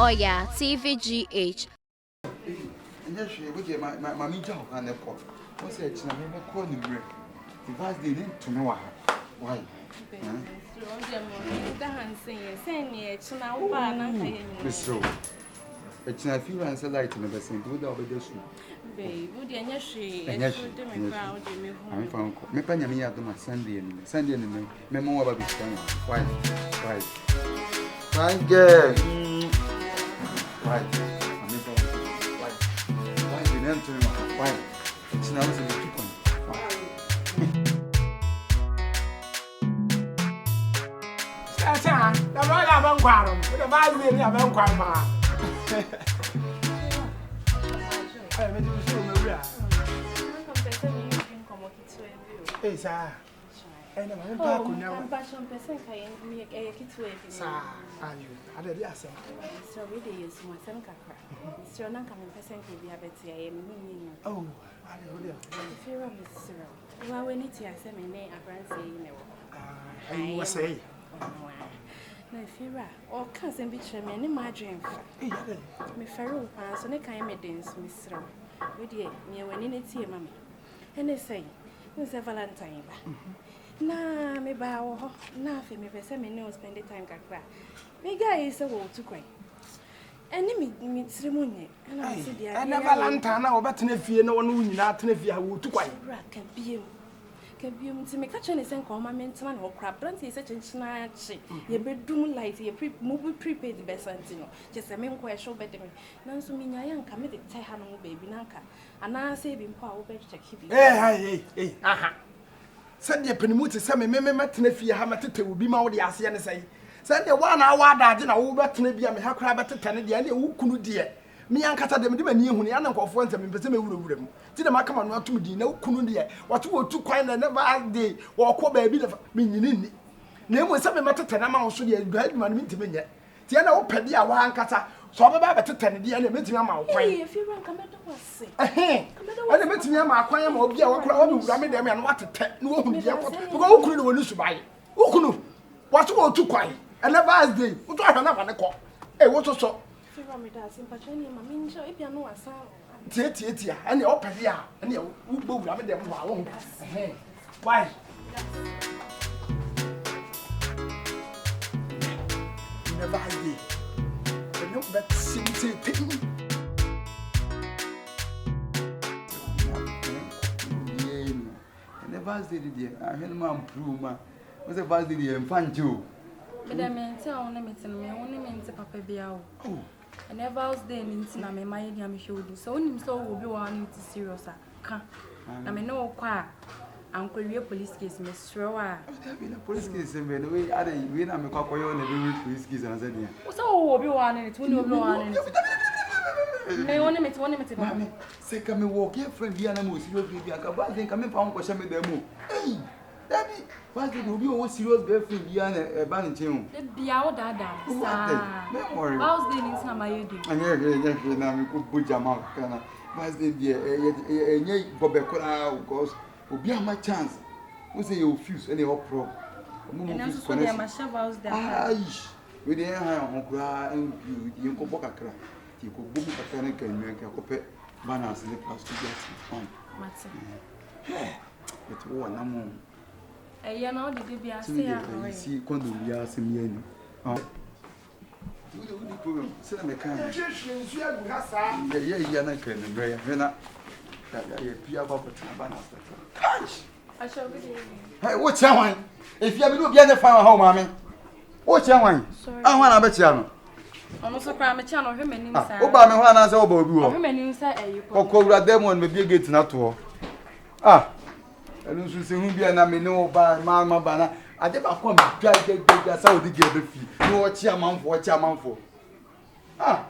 Oya TVGH. And yes, we my job and the port. What's it? I'm going to call you. The vast they didn't to know why. It's not few and light in the same good over the soup. Babe, would you I'm from Mepania to my Sunday and memo about this time. Why? Fine girl. Why? Why? You never tell me why? It's now a little the right of Unquarum, with a bad lady of Unquarum. Hey, sir. And I'm back now. Passion person can make a kit with sir. Are you? I did yes, sir. So really is my son. So non coming person can be a better. Oh, I don't know. Well, we need to have some name a brand saying, I was saying. No, Fira, or cousin betray me in my dream. Me Pharaoh pass on a kind of dance, Miss Row. With ye, me when in it here, mammy. And they say, Mr. Valentine. Nah, me bow, nothing, me person, me no spend the time crack. Me guy is a woe to cry. And me ceremony, and I said, and a Valentine, or better if you know one, not if you are to quite. Can be to me catch anything called my mental or crab, don't say such a snatch. Your bedroom light, your movie prepaid the best sentino. Just a main question better. None so mean I am committed to Tehano baby Nanka, and I say being power better check him. Hey, aha. Send your penmuti, some member if you have a title will be more the Asian say. Send the 1 hour that I will bet to be a crab at the Canadian who couldn't dear. Me and Cata them near when I of one time in Pesame. Did I come on not to me? No, couldn't dear. What you were too kind and never had day or call baby of meaning. Name was some matter 10 amounts to the great man to me yet. Tiana open the hour Cata, so I'm about to 10 the enemy to my if you run come to us. I met me my acquire or be our crowd, ramming them and what to tell no one who couldn't want to buy. Who couldn't? What you were too quiet? And never as day. What I have on the call. Hey, what's so? Tia, and the opera here, and you move them alone. Why? Never did. I don't bet simply pity. Never did it. I had my pluma. What's a bad idea and fun too? But I meant to only meant to Papa Biao. I never was there in Siname, my young shoulder, so him so will be one to serious. I may know quite. Uncle, your police case, Miss Roa. There been a police case in the way I didn't I'm a cocoy on every police case and I said, so will be one and it will be one. May only make 1 minute. Say, come and walk your friend, the animals, you will be a cabal, then come and pound for some of them. Hey, Daddy, why did you be one serious girlfriend beyond a Valentine? Be our dada. How's the news number you do? I'm here, now we could put your mouth. Why's the dear, Bobecola, of course, will be my chance. Who say you fuse any opera? And I'm sorry, I'm a shovels that. We didn't have Uncle and you go back. You could book a panic and make a copy banners in the past to get fun. But one, no more. You know, the baby, I see, quando we are seeing you. Sit on the camera. Yeah, you're not going to be a I shall be. Hey, what's your wine? If you have a look at the farm home, mammy. What's your wine? I want to bet you. I'm also crying a channel, him and inside. Obama, one as over you. Him and inside, or call that demon with big gates not to. Ah, I don't see whom be an amino by Mamma Banna. I never come to try to get that out of the fee. No, what's your mouth for? Ah,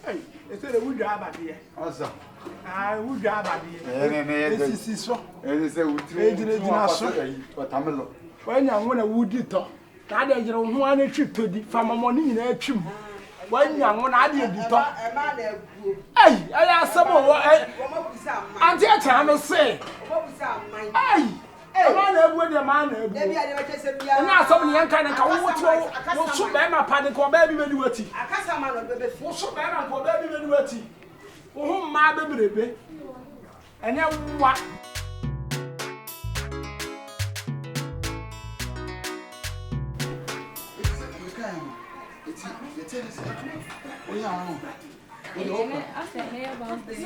hey, it's a wood job here. Awesome. I would grab it. This is so. And it's a wood trade. But I'm a look. When I want a woody talk, that is your one trip to the farmer money in a trim. When young one I did the talk. Hey, I asked someone what I'm just trying to say. Hey, man ebu de man ebu. Na so me yanka na ka wo to wo so be ma pa de ko ba bi me ni wati. Akasa man no be fi. Wo so be na ko ba bi me ni wati. Wo hu ma be brebe. Ene wa. I said, hey, about this.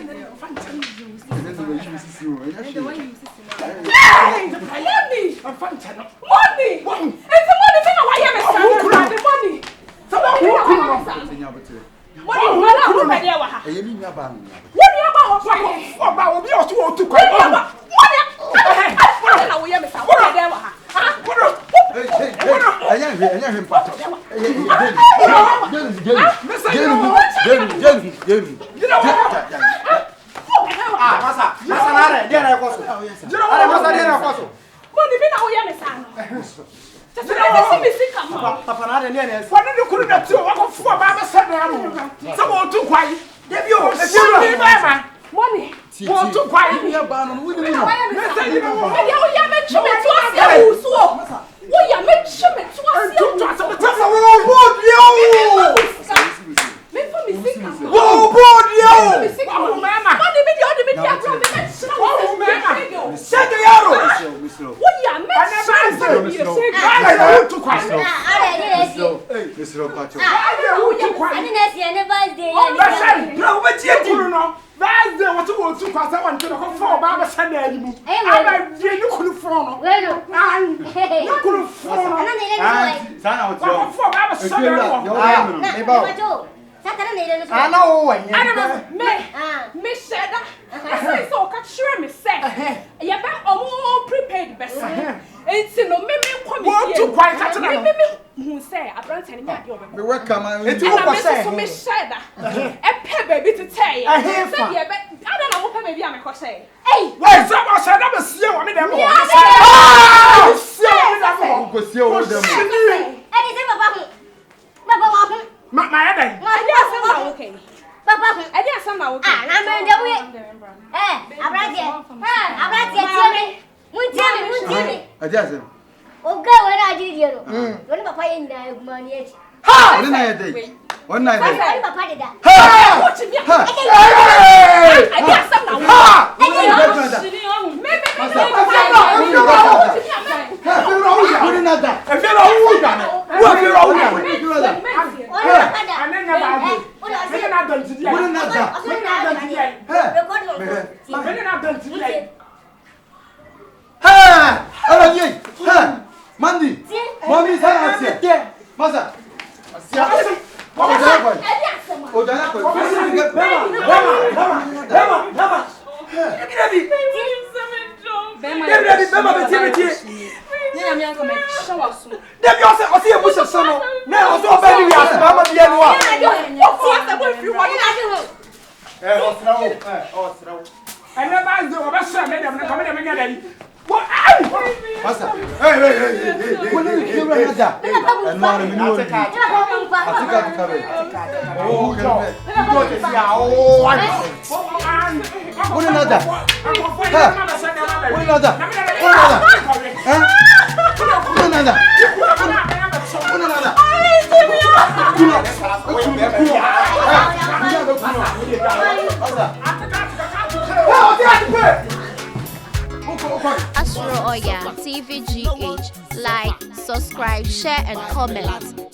Aboataa TVGH. Like, subscribe, share, and comment.